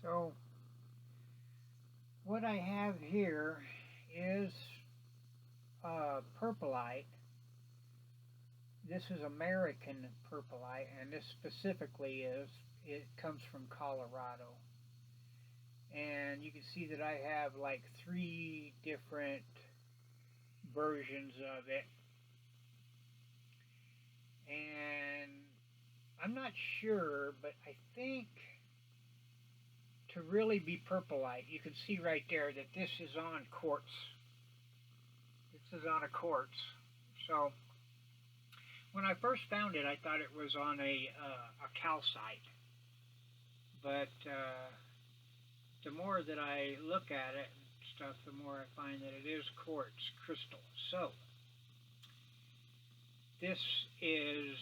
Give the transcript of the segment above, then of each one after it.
So what I have here is Purpurite. This is American Purpurite, and this specifically it comes from Colorado. And you can see that I have like 3 different versions of it. And I'm not sure, but I think to really be Purpurite, you can see right there that this is on quartz. This is on a quartz. So when I first found it, I thought it was on a calcite. But the more that I look at it and stuff, the more I find that it is quartz crystal. So this is,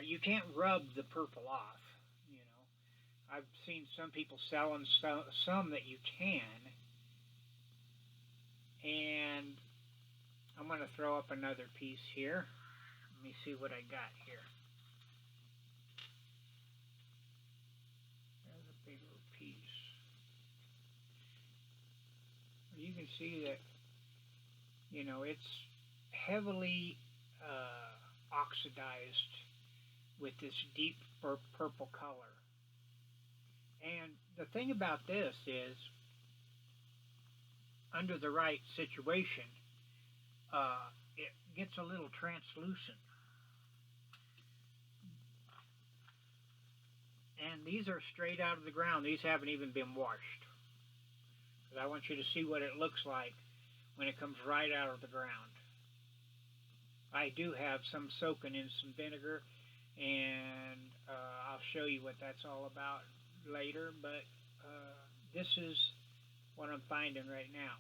you can't rub the purple off, you know. I've seen some people selling some that you can. And I'm going to throw up another piece here. Let me see what I got here. There's a bigger piece. You can see that, you know, it's heavily oxidized with this deep purple color. And the thing about this is, under the right situation, it gets a little translucent. And these are straight out of the ground. These haven't even been washed. But I want you to see what it looks like when it comes right out of the ground. I do have some soaking in some vinegar, and I'll show you what that's all about later, but this is what I'm finding right now.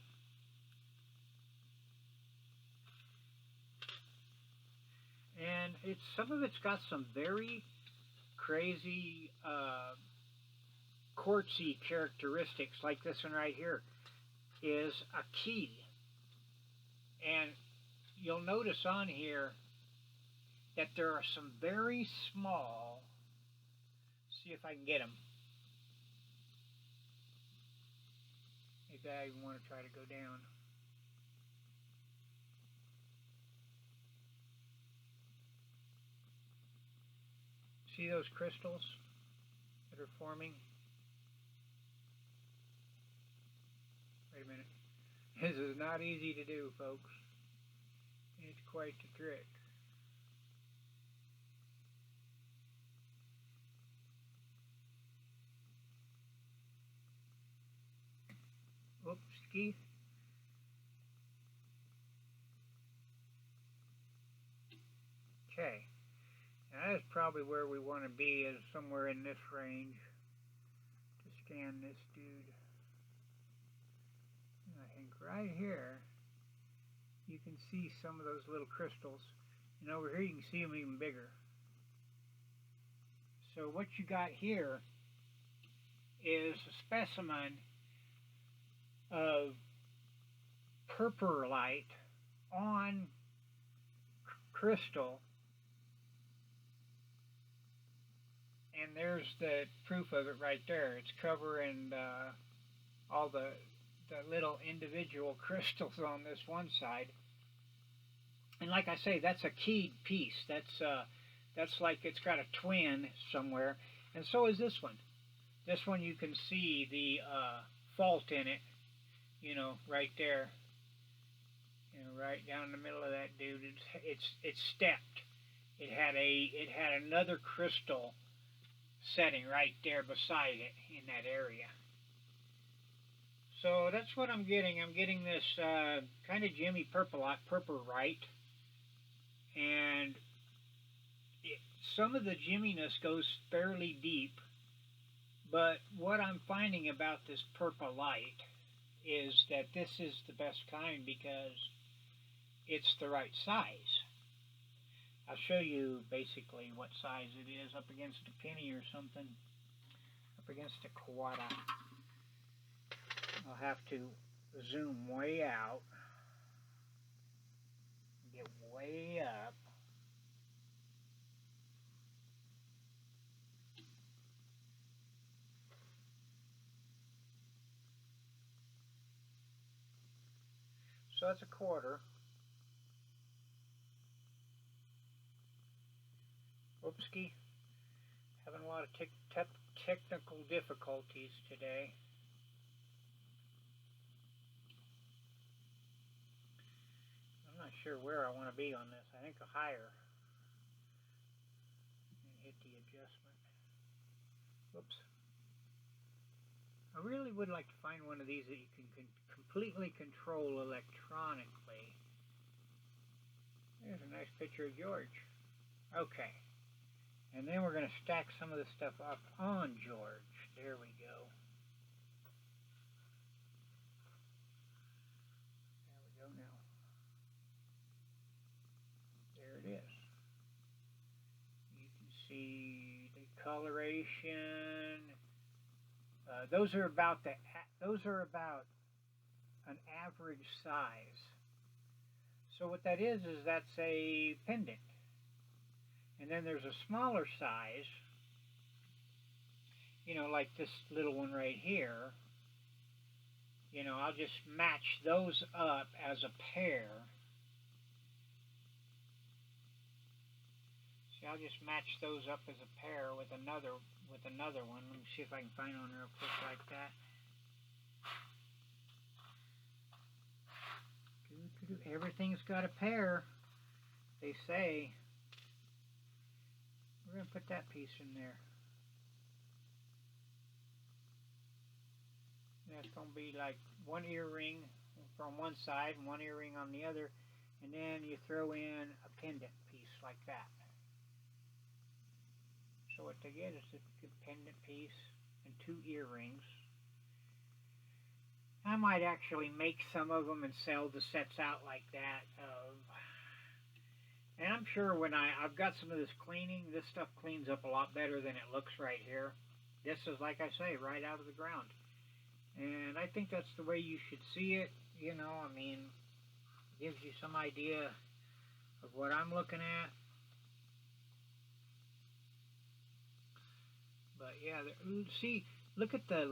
And some of it's got some very crazy quartzy characteristics, like this one right here is a key. And you'll notice on here that there are some very small, see if I can get them. Maybe I want to try to go down. See those crystals that are forming? Wait a minute. This is not easy to do, folks. It's quite the trick. Oops, Keith. Okay. Now that's probably where we want to be, is somewhere in this range to scan this dude. And I think right here you can see some of those little crystals, and over here you can see them even bigger. So what you got here is a specimen of Purpurite on crystal, and there's the proof of it right there. It's covering all the little individual crystals on this one side. And like I say, that's a keyed piece. That's like it's got a twin somewhere, and so is this one. This one you can see the fault in it, you know, right there. You know, right down in the middle of that dude. It's stepped. It had another crystal setting right there beside it in that area. So that's what I'm getting. I'm getting this kind of Jimmy Purpurite, and some of the jimminess goes fairly deep. But what I'm finding about this Purpurite is that this is the best kind because it's the right size. I'll show you basically what size it is up against a penny or something, up against a quarter. I'll have to zoom way out, get way up. so that's a quarter. Whoopski. Having a lot of technical difficulties today. I'm not sure where I want to be on this. I think a higher. And hit the adjustment. Whoops. I really would like to find one of these that you can completely control electronically. There's a nice picture of George. Okay. And then we're going to stack some of this stuff up on George. There we go. There we go now. There it is. You can see the coloration. Those are about an average size. So what that is that's a pendant. And then there's a smaller size, you know, like this little one right here. You know, I'll just match those up as a pair. See, I'll just match those up as a pair with another one. Let me see if I can find one real quick like that. Everything's got a pair, they say. We're going to put that piece in there. That's going to be like one earring from one side and one earring on the other. And then you throw in a pendant piece like that. So what they get is a pendant piece and two earrings. I might actually make some of them and sell the sets out like that. And I'm sure when I've got some of this cleaning, this stuff cleans up a lot better than it looks right here. This is, like I say, right out of the ground. And I think that's the way you should see it. You know, I mean, gives you some idea of what I'm looking at. But yeah, see, look at the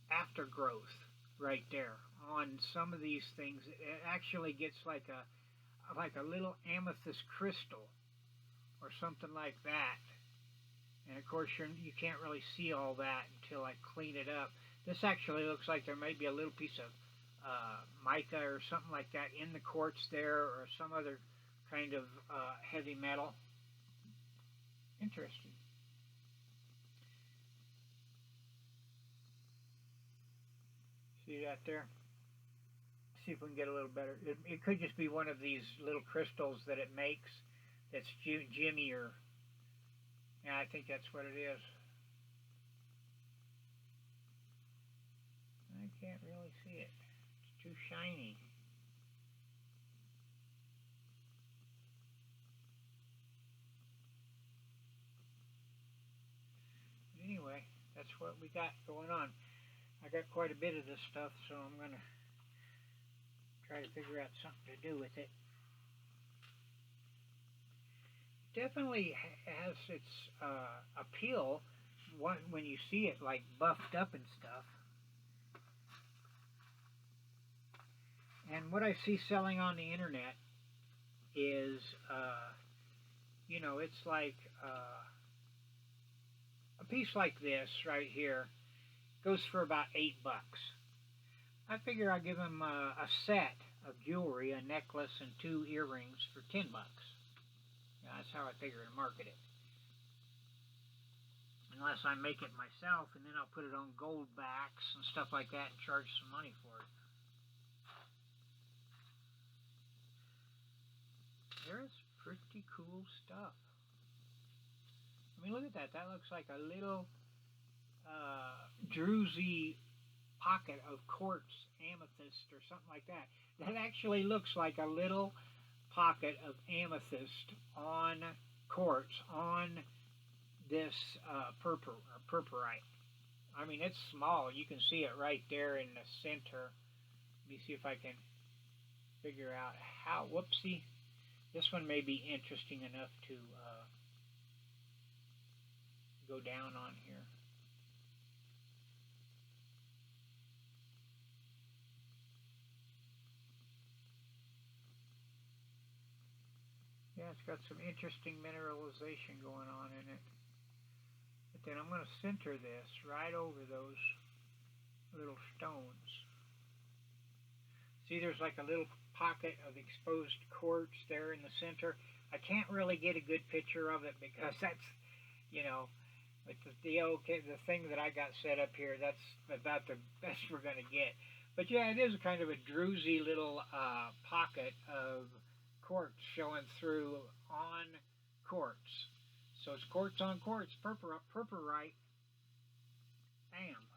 aftergrowth right there on some of these things. It actually gets like a little amethyst crystal or something like that. And of course you can't really see all that until I clean it up. This actually looks like there may be a little piece of mica or something like that in the quartz there, or some other kind of heavy metal. Interesting. See that there? See if we can get a little better. It could just be one of these little crystals that it makes that's jimmier. Yeah, I think that's what it is. I can't really see it. It's too shiny. Anyway, that's what we got going on. I got quite a bit of this stuff, so I'm going to try to figure out something to do with it. Definitely has its appeal when you see it like buffed up and stuff. And what I see selling on the internet is, you know, it's like a piece like this right here goes for about $8. I figure I'll give them a set of jewelry, a necklace and 2 earrings for $10. Yeah, that's how I figure to market it. Unless I make it myself, and then I'll put it on gold backs and stuff like that and charge some money for it. There's pretty cool stuff. I mean, look at that. That looks like a little druzy pocket of quartz amethyst or something like that. That actually looks like a little pocket of amethyst on quartz on this purpurite. I mean, it's small. You can see it right there in the center. Let me see if I can figure out how. Whoopsie. This one may be interesting enough to go down on here. Yeah, it's got some interesting mineralization going on in it. But then I'm going to center this right over those little stones. See, there's like a little pocket of exposed quartz there in the center. I can't really get a good picture of it because that's, you know, with the thing that I got set up here, that's about the best we're going to get. But yeah, it is kind of a druzy little pocket of quartz showing through on quartz. So it's quartz on quartz, purpurite. Bam.